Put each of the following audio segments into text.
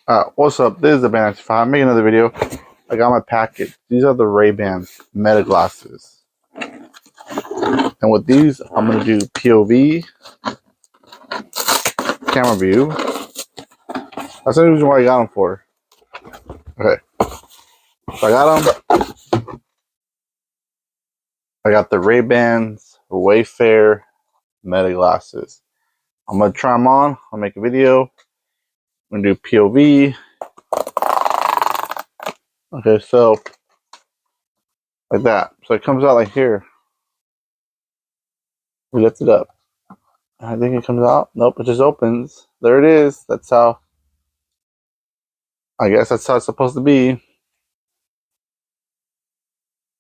What's up? This is the Band 95. I'm making another video. I got my package. These are the Ray-Ban Meta glasses. And with these, I'm going to do POV, camera view. That's the reason why I got them for. Okay. So I got them. I got the Ray-Bans Wayfarer Meta glasses. I'm going to try them on. I'll make a video. I'm going to do POV. Okay, so like that. So it comes out like here. We lift it up. I think it comes out. Nope, it just opens. There it is. That's how. I guess that's how it's supposed to be.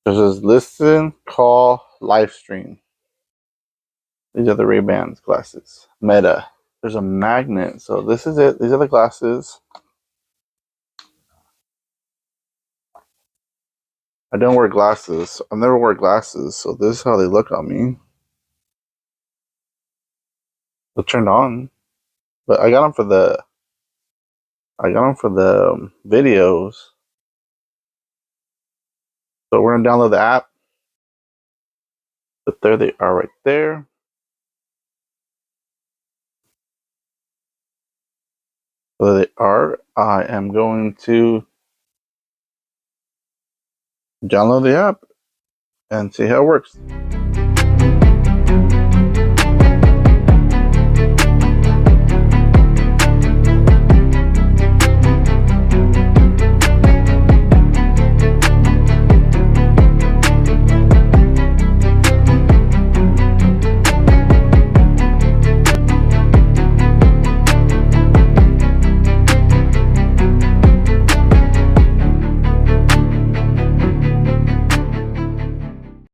There's this listen, call, live stream. These are the Ray-Bans glasses. Meta. There's a magnet. So this is it. These are the glasses. I don't wear glasses. I've never worn glasses. So this is how they look on me. They're turned on. But I got them for the videos. So we're going to download the app. But there they are right there. So they are. I am going to download the app and see how it works.